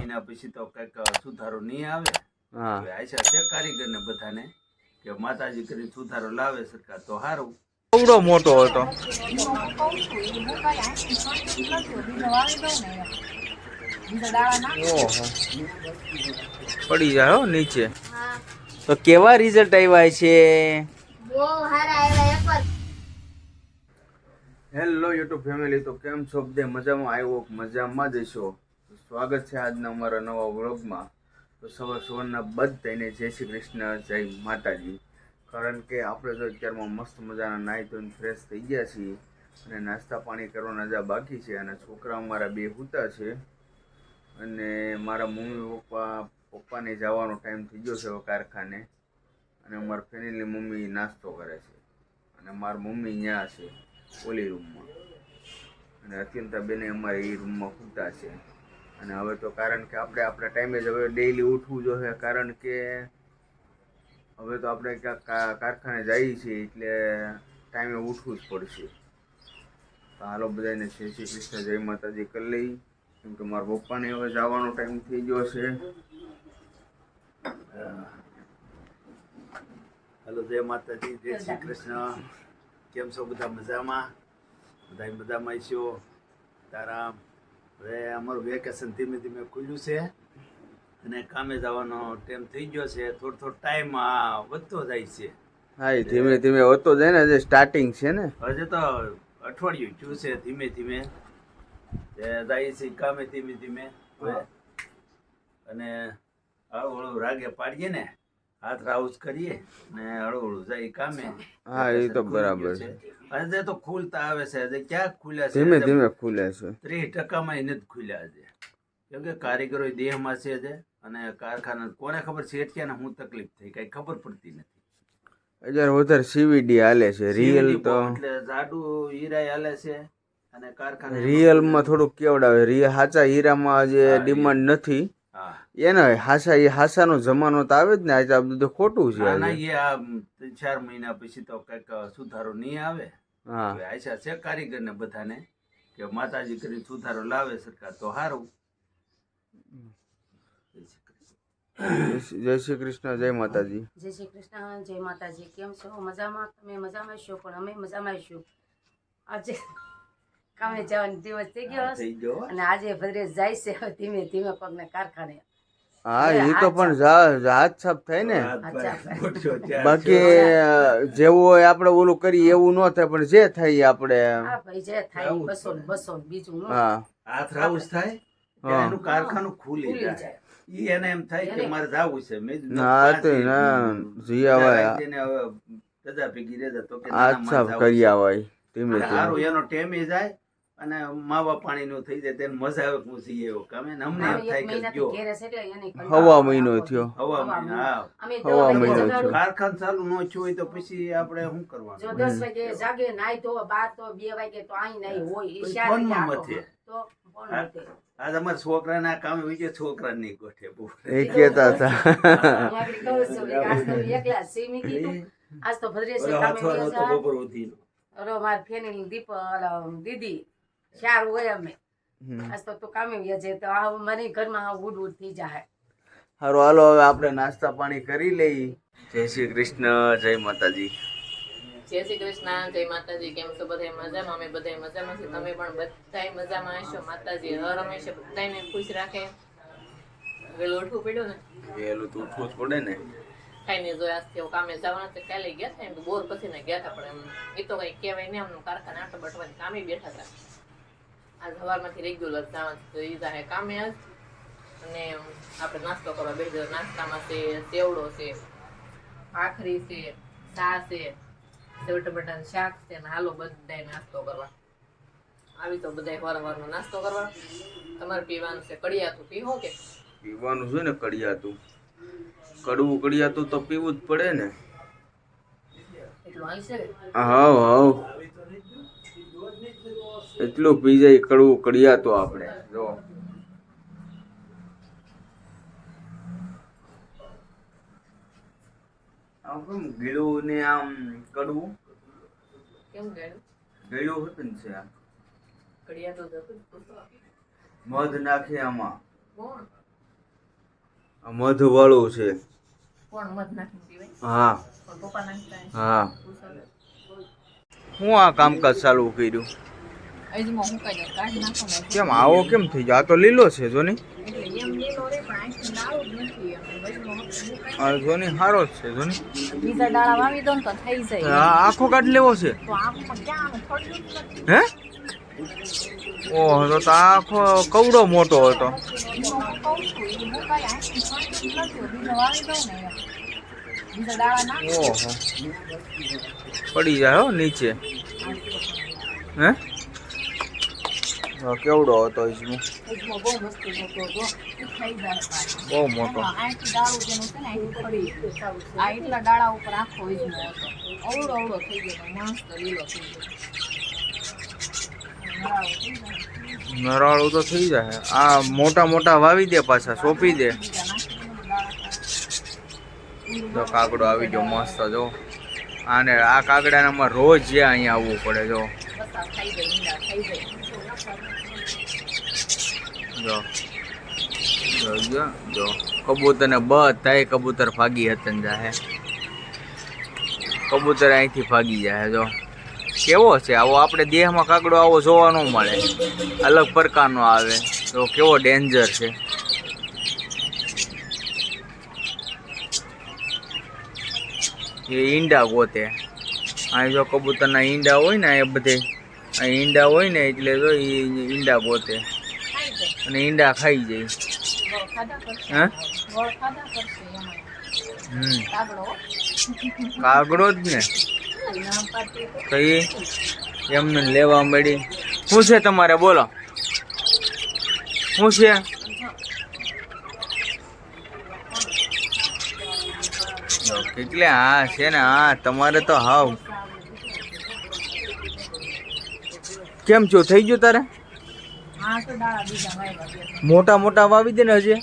મહિના પછી તો કઈક સુધારો નહીં આવે. હવે આશા છે કારીગરને બધાને કે માતાજી કરી સુધારો લાવે સરકાર તો સારું. કેવડો મોટો હતો. પડી જાય હો નીચે. તો કેવા રિઝલ્ટ આવ્યા છે? હેલો યુટ્યુબ ફેમિલી, તો કેમ છો બધે? મજામાં? આવ્યો મજામાં જ છો. સ્વાગત છે આજના અમારા નવા વ્લોગમાં. તો સવારના બધાને જય શ્રી કૃષ્ણ, જય માતાજી. કારણ કે આપણે જો અત્યારમાં મસ્ત મજાના નાહી ધોઈને ફ્રેશ થઈ ગયા છીએ અને નાસ્તા પાણી કરવાના જા બાકી છે. અને છોકરા અમારા બે સૂતા છે અને મારા મમ્મી પપ્પાને જવાનો ટાઈમ થઈ ગયો છે કારખાને. અને અમારા ફેમિલી મમ્મી નાસ્તો કરે છે અને મારા મમ્મી ત્યાં છે ઓલી રૂમમાં અને અત્યંતા બેને અમારે એ રૂમમાં સૂતા છે. અને હવે તો કારણ કે આપણે આપણા ટાઈમે જ હવે ડેઈલી ઉઠવું જોઈએ, કારણ કે હવે તો આપણે ક્યાંક કારખાને જઈએ છીએ એટલે ટાઈમે ઉઠવું જ પડશે. તો હાલો બધાને જય શ્રી કૃષ્ણ, જય માતાજી કરી લઈ, કેમ કે મારા પપ્પાને હવે જવાનો ટાઈમ થઈ ગયો છે. હાલો, જય માતાજી, જય શ્રી કૃષ્ણ. કેમ છો બધા? મજામાં? બધા મજામાં છો? તારામ. હવે અમારું વેકેશન ધીમે ધીમે ખુલ્યું છે અને કામે જવાનો ટાઈમ થઈ ગયો છે. થોડો ટાઈમ વધતો જાય છે. હા, એ ધીમે ધીમે હોતો જાય ને, હજી સ્ટાર્ટિંગ છે ને. હજી તો અઠવાડિયું થયું છે. ધીમે ધીમે જાય છે કામે ધીમે ધીમે. અને હળવું હળવું રાગે પાડીએ ને, હાથ રાઉસ કરીએ ને હળવું હળવું જાય કામે. હા, એ તો બરાબર છે. હજી તો ખુલતા આવે છે. હજી ક્યાં ખુલ્યા છે? ધીમે ધીમે ખુલે છે. 30% નથી ખુલ્યા છે, કેમ કે કારીગરો દેહમાં છે અને કારખાના કોને ખબર છે ને શું તકલીફ થઈ કઈ ખબર પડતી નથી. અત્યારે વધારે સીવીડી હાલે છે. રિયલ તો એટલે જાડુ હીરા હાલે છે અને કારખાના રિયલ માં થોડુંક કેવડાવે. રિયલ હાચા હીરામાં જે ડિમાન્ડ નથી એને હાસાનો જમાનો તો આવે જ ને. આજે આ બધું ખોટું છે. એ આ 4 મહિના પછી તો કઈક સુધારો નહીં આવે. હવે આશા છે કારીગરને બધાને કે માતાજી કરી સુધારો લાવે સરકાર તો સારું. જય શ્રી કૃષ્ણ, જય માતાજી. જય શ્રી કૃષ્ણ, જય માતાજી. કેમ છો? મજામાં? તમે મજામાં છો? પણ અમે મજામાં છું. આજે કામે જવાનો દિવસ થઈ ગયો અને આજે ભદ્રેશ જાય છે ધીમે ધીમે પગને કારખાને. હા, એ તો પણ હાથ સાફ થાય ને. બાકી જેવું હોય આપણે ઓલું કરીએ એવું ન થાય, પણ જે થાય આપણે જે થાય બસો બીજું હાથ રાઉસ થાય એનું કારખાનું ખુલી જાય. એને એમ થાય કે મારે જવું છે. મેં રજા ભેગી રહેતા તો કે કરી આવાય ધીમે સારું એનો ટેમ જાય અને માવા પાણી નું થઈ જાય. તેને મજા આવે હું જઈએ એવો કામે. અમને એમ થાય કે જો હવા મહિનો થયો. હવા મહિના કારખાન ચાલુ ન થયું હોય તો પછી આપણે શું કરવાનું? જો 10 વાગે જાગે નાઈ ધો 12 તો 2 વાગે તો આઈ નહીં હોય. આજ અમારા છોકરા ના કામે વિજય છોકરા ની ગોઠે બહુ એ કેતા હતા. આજ તો ભદ્રેશ મારી ફેની દીદી 4 હોય અમે. આજ તો કામે છે તો મને ઘરમાં ઉડ ઉડ થઈ જાય. સારું, હાલો હવે આપણે નાસ્તા પાણી કરી લઈ. જય શ્રી કૃષ્ણ, જય માતાજી. જય શ્રી કૃષ્ણ, જય માતાજી. કેમ છો બધા? મજામાં? અમે બધા મજામાં છીએ. તમે પણ બધા મજામાં હશો. માતાજી હર હંમેશા બધાને ખુશ રાખે. વેલું ઉઠવું પડ્યું ને? વેલું તો ઉઠવું જ પડે ને. ખાઈને જો આજથી કામે જવાના તો કાલે ગયા હતા એમ તો બોર પછી ને ગયા હતા, પણ એ તો કઈ કહેવાય નહીં. આમનું કારખાને આટો બટવાની કામે બેઠા હતા. આજ સવારમાંથી રેગ્યુલર જવાનું તો એ જાય કામે આજ. અને આપણે નાસ્તો કરવા બેસી. નાસ્તામાં છે સેવડો છે, ભાખરી છે, ચા છે, સેવ ટમેટાનું શાક છે ને હાલો બધાય નાસ્તો કરવા આવી. તો બધાય વારનો નાસ્તો કરવા. તમારે પીવાનું છે કડિયાતું પીવો કે? પીવાનું છે ને કડિયાતું. કડવું કડિયાતું તો પીવું જ પડે ને. એટલું હાલશે ને? હાવ એટલું પી જાય કડવું કડિયાતું આપણે. જો આમ ગળ્યું ને આમ કડવું કેમ ગળ્યું? ગળ્યું હતું ને છે. કડિયાતું હતું મધ નાખે આમાં. કોણ? મધ વાળું છે. કોણ મધ નાખીને પીવે? હા પણ પપ્પા નાખતા હે. હા. હું આ કામકાજ ચાલુ કર્યું. અજમો મુકાઈ દો, કાઢી નાખો ને. કેમ આવો કેમ થઈ ગયો? આ તો લીલો છે જો ને. એટલે એમ લીલો રે પણ આંખી દાળો જ નથી એમ. અજમો મુકાઈ આ જો ને સારો જ છે જો ને. બીજા દાડા વાવી દો ને તો થઈ જાય. આ આખો કાઢ લેવો છે. તો આંખમાં ક્યાં આમ થોડું જ નથી. હે? ઓહ તો આ આખો કવડો મોટો હતો. હું કહું છું, એ મુકાઈ આંખી થોડું જ નથી. બીજા વાવી દો ને એમ. બીજા દાડા નાખો. ઓહો પડી જાય હો નીચે. હે? કેવડો હતો ઈસમો? અજમો બહુ મસ્ત મોટો હતો. એ થઈ જાય પાછો. બહુ મોટો. આંખી દાળો જેનું છે ને આંખી પડી આ એટલા દાડા ઉપર આખો અજમો હતો. અવળો અવળો થઈ ગયો, મસ્ત લીલો થઈ ગયો. નરાળું તો થઈ જાય. આ મોટા મોટા વાવી દે, પાછા સોંપી દે. જો કાગડો આવી ગયો મસ્ત. જો આને આ કાગડાનામાં રોજ જ્યાં અહીંયા આવવું પડે. જો બસ આ થઈ જાય, ઈંડા થઈ જાય. જો જો જો જો કબૂતર ને બધાય કબૂતર ભાગી હતન જાહે. કબૂતર અહીંથી ભાગી જાય. જો કેવો છે આવો, આપણે દેહમાં કાગડો આવો જોવા ન મળે, અલગ પ્રકારનો આવે. તો કેવો ડેન્જર છે. એ ઈંડા ગોતે. અહીં જો કબૂતરના ઈંડા હોય ને એ બધે ઈંડા હોય ને એટલે જો એ ઈંડા ગોતે અને ઈંડા ખાઈ જાય. હે? કાગડો જ ને. તો એ એમને લેવા મળી. શું છે તમારે? બોલો શું છે? એટલે હા છે ને. હા તમારે તો હાવ કેમ છો? થઈ ગયું તારે? મોટા મોટા વાવી દે ને. હજી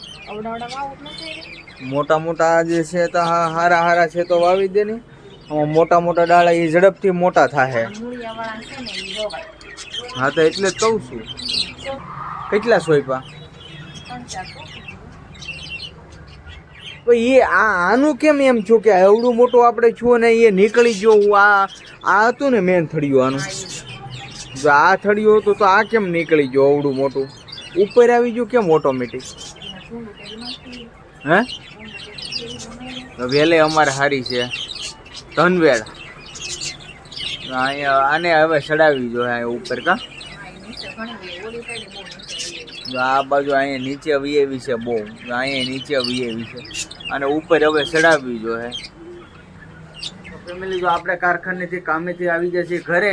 મોટા મોટા જે છે તો હા હારા હારા છે તો વાવી દે ને. મોટા મોટા ડાળા એ ઝડપથી મોટા થાય. હા તો એટલે જ કહું છું. કેટલા સોયપા? એ આનું કેમ એમ છો કે એવડું મોટું આપણે છું ને એ નીકળી ગયો? આ હતું ને મેન થળિયું આનું. જો આ થળિયું હતું તો આ કેમ નીકળી ગયો અવડું મોટું? ઉપર આવી ગયું કેમ ઓટોમેટિક? હે? વેલે અમારે સારી છે ધનવેળ. અહીંયા આને હવે ચડાવી જોઈએ અહીંયા ઉપર. કા આ બાજુ અહીંયા નીચે વીએવી છે બહુ. અહીંયા નીચે વીએવી છે અને ઉપર હવે ચડાવવી જોઈએ. ફેમિલી જો આપણે કારખાનેથી કામેથી આવી જશે ઘરે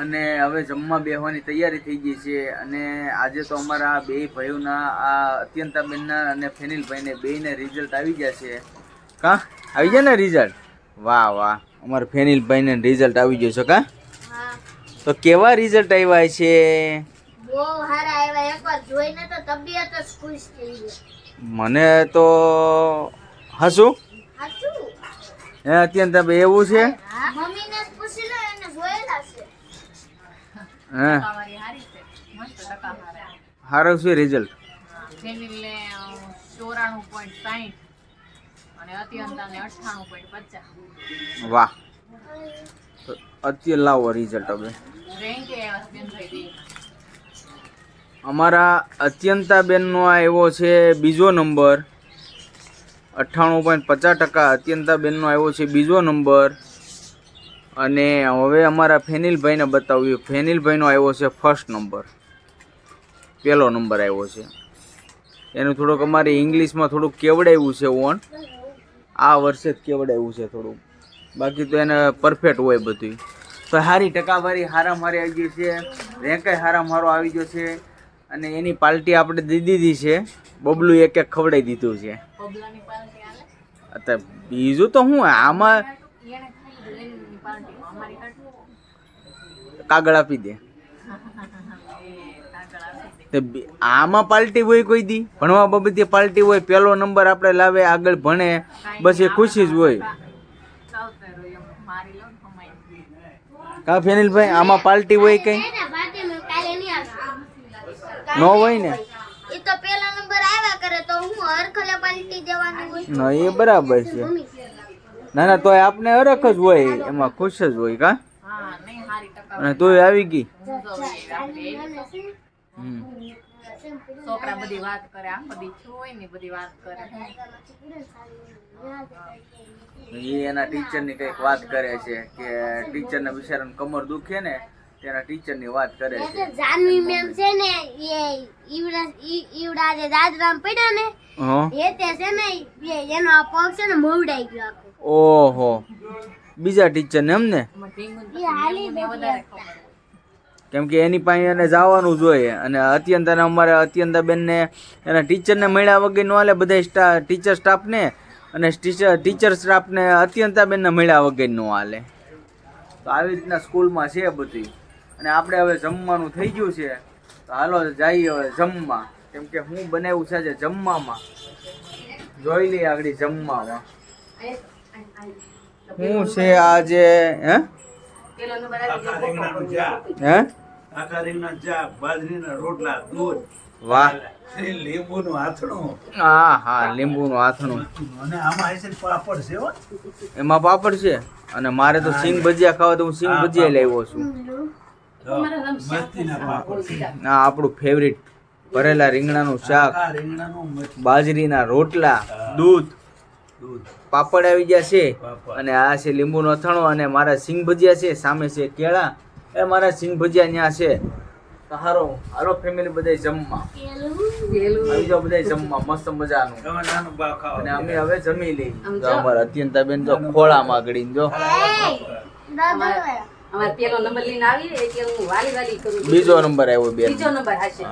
અને હવે જમવા બેસવાની તૈયારી થઈ ગઈ છે. અને આજે તો અમારા બે ભાઈઓના આ અત્યંતાબેનના અને ફેનિલભાઈને બેયને રિઝલ્ટ આવી જશે. કા આવી જાય ને રિઝલ્ટ? વાહ વાહ, અમારા ફેનિલભાઈને રિઝલ્ટ આવી જશે. કા તો કેવા રિઝલ્ટ આવ્યા છે? બહુ સારા આવ્યા. એકવાર જોઈને તો તબિયત જ ખુશ થઈ ગઈ. મને તો હસું સાચું? હે અત્યંતાબેન એવું છે? મમ્મીને જ પૂછી લો, એને જોયેલા છે. હે સારું છે રિઝલ્ટ? ફેનિલને 94.60 અને અત્યંતાને 98.50. વાહ, અત્યારે લાવો રિઝલ્ટ. હવે રેન્ક એ બેન થઈ ગઈ. અમારા અત્યંતાબેનનો આવ્યો છે બીજો નંબર, 98.50%. અત્યંતાબેનનો આવ્યો છે બીજો નંબર. અને હવે અમારા ફેનિલભાઈને બતાવ્યું. ફેનિલભાઈનો આવ્યો છે ફર્સ્ટ નંબર. પહેલો નંબર આવ્યો છે. એનું થોડુંક અમારે ઇંગ્લિશમાં થોડુંક કેવડાવ્યું છે. આ વર્ષે જ કેવડાવ્યું છે થોડુંક. બાકી તો એને પરફેક્ટ હોય બધું. તો સારી ટકાવારી હારામાં હારી આવી ગઈ છે. રેન્કાઈ હારામાં હારો આવી ગયો છે. અને એની પાર્ટી આપણે દઈ દીધી છે. બબલું એક એક ખવડાવી દીધું છે. બબલાની પાર્ટી આલે. અત્યારે બીજું તો હું આમાં એને ખાઈ લીધું એની પાર્ટીમાં અમારી હાટ કાગળ આપી દે. આમાં પાર્ટી હોય કોઈ દી? ભણવા બાબતે પાર્ટી હોય, પહેલો નંબર આપણે લાવે, આગળ ભણે, બસ એ ખુશી જ હોય. કા ફેનિલભાઈ આમાં પાર્ટી હોય કઈ? એના પાર્ટીમાં કાલે નહીં આવે. ન હોય ને? એ તો પહેલા નંબર આવ્યા કરે તો હું હરખલે પાલી પેનલ્ટી દેવાની હોય. ના એ બરાબર છે. ના ના તોય આપને અરખ જ હોય, એમાં ખુશ જ હોય કા. હા નહીં હારી ટકા અને તોય આવી ગઈ. હું તો હવે આપણે હમ. છોકરા બધી વાત કરે આ બધી શું હોય ને બધી વાત કરે એ એના ટીચરની કંઈક વાત કરે છે કે ટીચરના બિચારાને કમર દુખે ને તેના ટીચરની વાત કરે છે. જાનવી મેમ છે ને એ ઈવડા જે દાદરામ પડ્યા ને હા. એ તે છે ને એનો આ પગ છે ને મવડાઈ ગયો આખો. ઓહો, બીજા ટીચરને એમ ને, એમાં ઢીંગું એ હાલી ને વધારે ખબર કેમ કે એની પાસે એને જવાનું જોઈએ. અને અત્યંતાને અમારે અત્યંતા બેનને એના ટીચરને મળ્યા વગર ન હાલે, બધા ટીચર સ્ટાફને અને ટીચર સ્ટાફને અત્યંતા બેનને મળ્યા વગર ન હાલે. તો આવી રીતના સ્કૂલમાં છે બધી. અને આપણે હવે જમવાનું થઈ ગયું છે, તો હાલો જઈએ હવે જમવા. કેમ કે હું બનાવ્યું છે આજે જમવામાં, જોઈ લઈએ આગળ જમવામાં શું છે આજે. હે પેલો નંબર આવી આખા રીંગણાનું ગયો શાક, હે આખા રીંગણા શાક, બાજરીના રોટલા, દૂધ, વાહ. લીંબુનું આથણું, હા હા, લીંબુનું આથણું. અને આમાં હશે પાપડ છે હો. એમાં પાપડ છે. અને મારે તો સિંગ ભજીયા ખાવા, તો હું સિંગ ભજીયા લાવ્યો છું. જો, મસ્તીના પાપડ છે. આ આપણું ફેવરિટ ભરેલા રીંગણાનું શાક, આખા રીંગણાનું મસ્ત બાજરીના રોટલા, દૂધ, દૂધ, પાપડ આવી ગયા છે. પાપડ. અને આ છે લીંબુનો અથાણો. અને મારા સિંગ ભજીયા છે, સામે છે કેળા. એ મારા સિંગ ભજીયા ત્યાં છે. તો હારો હાલો ફેમિલી બધા જમવા આવી જાઓ, બધા જમવા મસ્ત મજાનું. તમે નાનું બા ખાઓ. અને અમે હવે જમી લઈ. જો અમારા અત્યંતા બેન જો ખોળામાં ગળીને જો. અમારે પેલો નંબર લઈને આવી એટલે હું વાલી વાલી કરું છું. બીજો નંબર આવ્યો બેન. બીજો નંબર હશે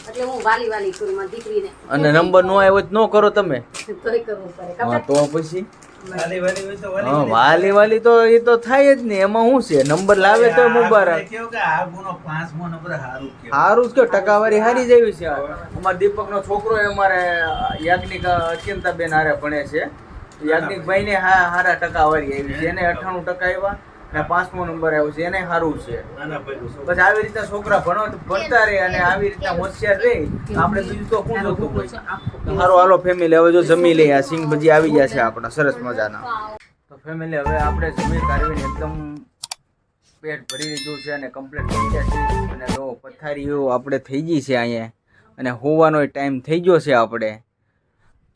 એટલે હું વાલી વાલી કરું મારી દીકરીને. અને નંબર નો આવ્યો તો ન કરો તમે. તોય કરવું પડે હા ખબર તો પછી વાલી વાલી હોય તો વાલી હા, વાલી. વાલી વાલી તો એ તો થાય જ ને. એમાં શું છે, નંબર લાવે તો મુબારક. આપણે કેવું કે આ ગુનો 5મો નંબર હારું કેવું. સારું જ કે ટકાવારી હારી જ એવી છે. અમારા દીપકનો છોકરો એ અમારે યાજ્ઞિક અત્યંતા બેન હારે ભણે છે. યાજ્ઞિકભાઈ ને હારા ટકાવારી આવી છે. એને 98% આવ્યા અને 5મો નંબર આવ્યો છે. એને સારું છે. નાના ભાઈનું છોકરું. બસ આવી રીતના છોકરા ભણતા રહે અને આવી રીતના હોશિયાર રહે, આપણે બીજું તો શું જોતું હોય. સારું હાલો ફેમિલી, હવે જો જમી લઈએ. આ સિંગ ભજી આવી ગયા છે આપણા સરસ મજાના. તો ફેમિલી હવે આપણે જમી કાઢવીને એકદમ પેટ ભરી લીધું છે અને કમ્પ્લીટ થઈ ગયા છે. અને જો પથારીઓ આપણે થઈ ગઈ છે અહીંયા, અને હોવાનો ટાઈમ થઈ ગયો છે આપણે.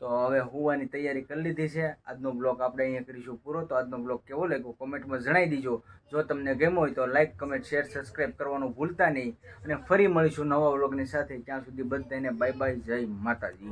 તો હવે હોવાની તૈયારી કરી લીધી છે. આજનો બ્લોગ આપણે અહીંયા કરીશું પૂરો. તો આજનો બ્લોગ કેવો લાગ્યો કોમેન્ટમાં જણાવી દીજો. જો તમને ગમ્યો હોય તો લાઈક, કમેન્ટ, શેર, સબસ્ક્રાઈબ કરવાનું ભૂલતા નહીં. અને ફરી મળીશું નવા બ્લોગની સાથે. ત્યાં સુધી બધાને બાય બાય, જય માતાજી.